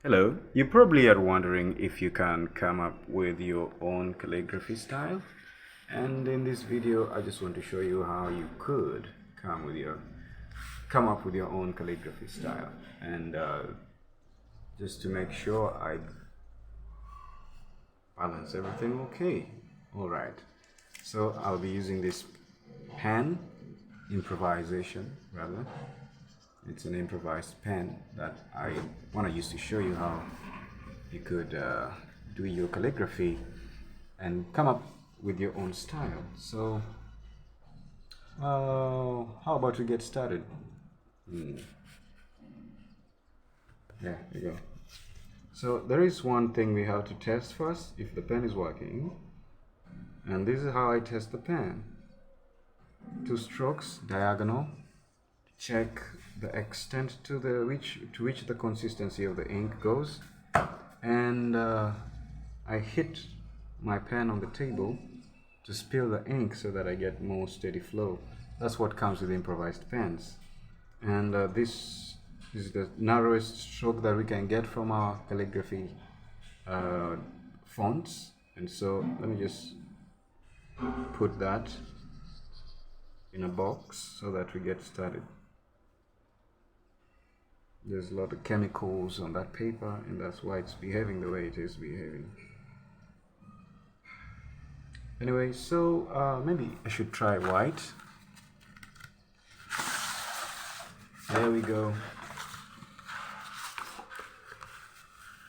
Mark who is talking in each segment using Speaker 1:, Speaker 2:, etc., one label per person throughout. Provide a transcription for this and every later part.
Speaker 1: Hello, you probably are wondering if you can come up with your own calligraphy style, and in this video I just want to show you how you could come up with your own calligraphy style. And just to make sure I balance everything okay. Alright, so I'll be using this pen, improvisation rather. It's an improvised pen that I want to use to show you how you could do your calligraphy and come up with your own style. So how about we get started? Yeah, there you go. So there is one thing we have to test first, if the pen is working, and this is how I test the pen. 2 strokes diagonal, check the extent to which the consistency of the ink goes, and I hit my pen on the table to spill the ink so that I get more steady flow. That's what comes with improvised pens. And this is the narrowest stroke that we can get from our calligraphy fonts. And so let me just put that in a box so that we get started. There's a lot of chemicals on that paper, and that's why it's behaving the way it is behaving. Anyway, so maybe I should try white. There we go.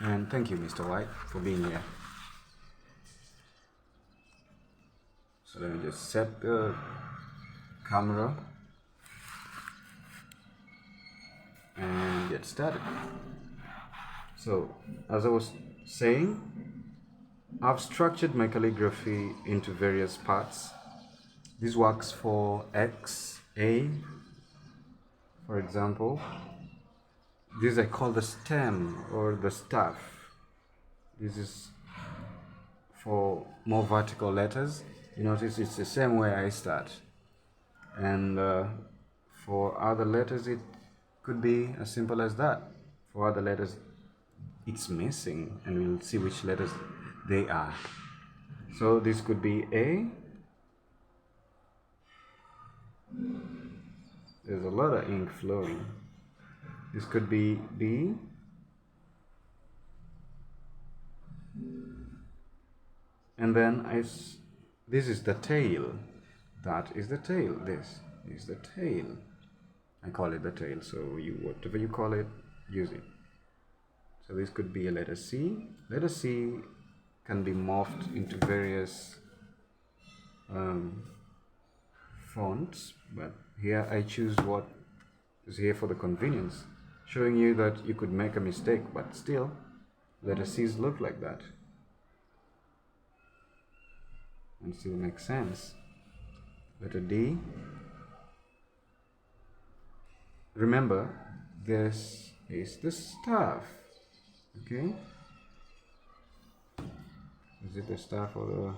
Speaker 1: And thank you, Mr. White, for being here. So let me just set the camera and get started. So, as I was saying, I've structured my calligraphy into various parts. This works for X, A, for example. This I call the stem or the staff. This is for more vertical letters. You notice it's the same way I start. And for other letters it could be as simple as that. For other letters it's missing, and we'll see which letters they are. So this could be A. There's a lot of ink flowing. This could be B. And then this is the tail. That is the tail. This is the tail. I call it the tail, so whatever you call it, use it. So this could be a letter C. Letter C can be morphed into various fonts, but here I choose what is here for the convenience, showing you that you could make a mistake, but still letter C's look like that and still make sense. Letter D. Remember, this is the staff. Okay, is it the staff or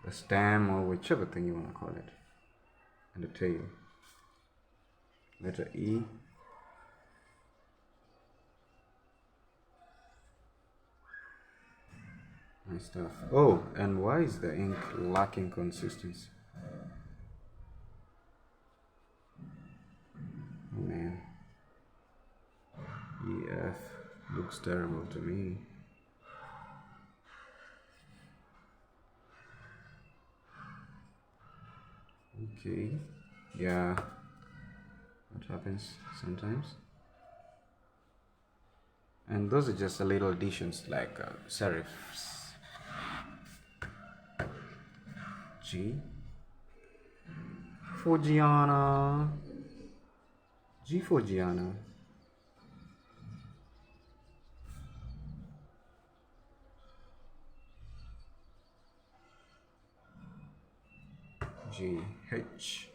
Speaker 1: the stem, or whichever thing you want to call it, and the tail. Letter E. Nice stuff. Oh, and why is the ink lacking consistency? Oh man, EF looks terrible to me. Okay, yeah, what happens sometimes. And those are just a little additions like serifs. G for Gianna. G for Gianna. G H.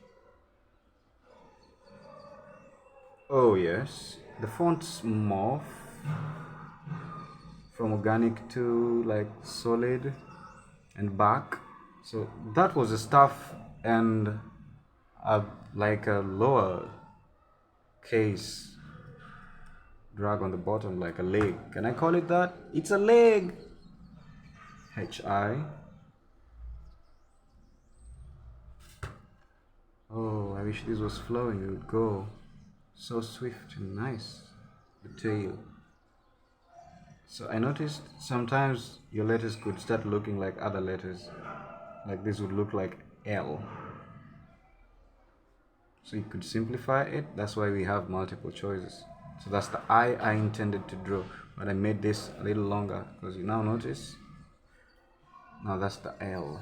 Speaker 1: Oh yes, the fonts morph from organic to like solid and back. So that was the stuff, and like a lower case drag on the bottom like a leg. Can I call it that? It's a leg. HI. Oh, I wish this was flowing. It would go so swift and nice. The tail. So I noticed sometimes your letters could start looking like other letters. Like this would look like L. So you could simplify it. That's why we have multiple choices. So that's the I intended to draw. But I made this a little longer because you now notice. Now that's the L.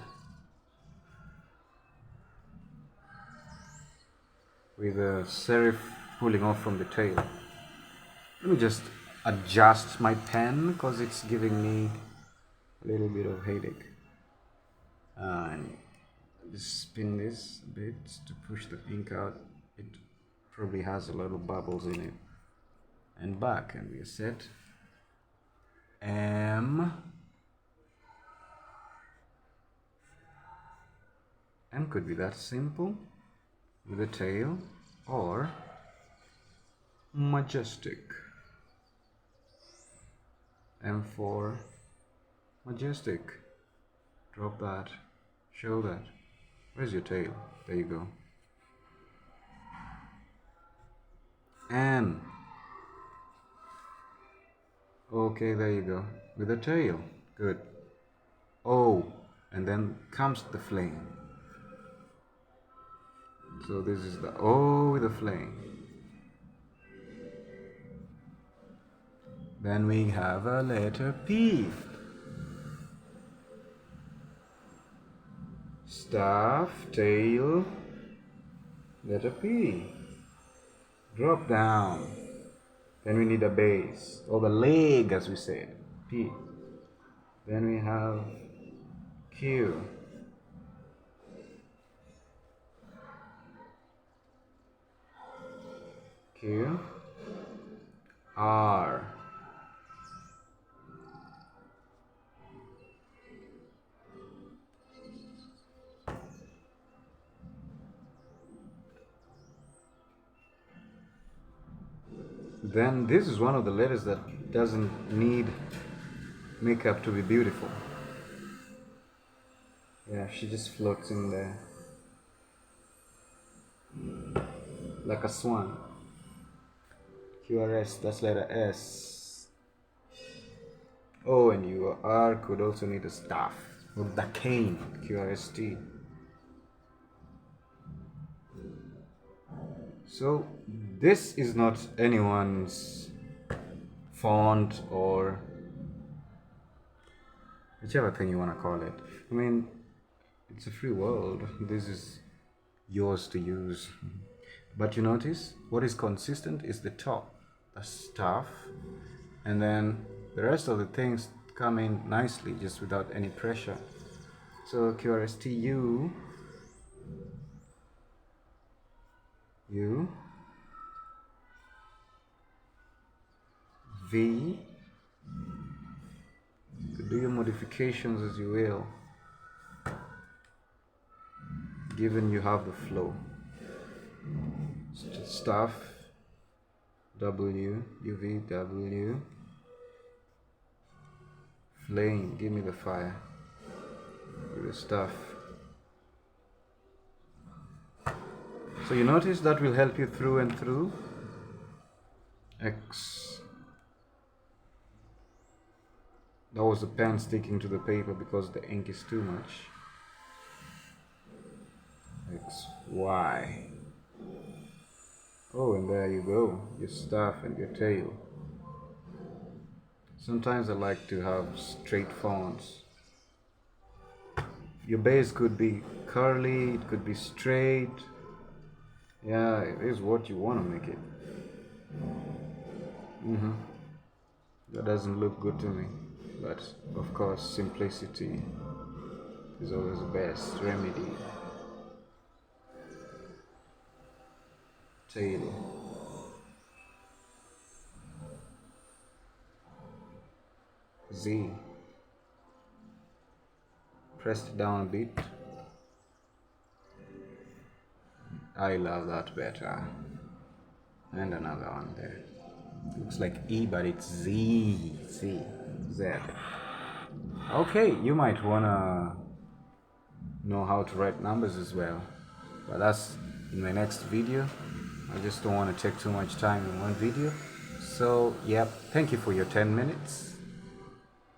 Speaker 1: With the serif pulling off from the tail. Let me just adjust my pen because it's giving me a little bit of headache. And just spin this a bit to push the ink out. It probably has a little bubbles in it. And back, and we are set. M could be that simple with a tail, or majestic. M for majestic. Drop that. Show that. Where's your tail? There you go. N. Okay, there you go. With a tail. Good. O. And then comes the flame. So this is the O with a flame. Then we have a letter P. Staff, tail, letter P. Drop down. Then we need a base, or the leg as we said, P. Then we have Q. Q. R. Then this is one of the letters that doesn't need makeup to be beautiful. Yeah, she just floats in there like a swan. QRS, that's letter S. O and U. R could also need a staff, or the cane, QRST. So this is not anyone's font or whichever thing you want to call it. I mean, it's a free world. This is yours to use. But you notice what is consistent is the top, the staff, and then the rest of the things come in nicely just without any pressure. So QRSTU, U, V. You could do your modifications as you will, given you have the flow. Staff, W, UV, W. Flame, give me the fire. With the staff. So you notice that will help you through and through. X. That was the pen sticking to the paper because the ink is too much. X, Y. Oh, and there you go, your staff and your tail. Sometimes I like to have straight fonts. Your base could be curly, it could be straight. Yeah, it is what you want to make it. That doesn't look good to me. But of course, simplicity is always the best remedy. Tail. Z. Pressed down a bit. I love that better. And another one there. Looks like E, but it's Z. Z. Z. Okay, you might wanna know how to write numbers as well, but that's in my next video. I just don't want to take too much time in one video. So, yep, thank you for your 10 minutes,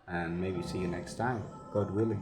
Speaker 1: and maybe see you next time, God willing.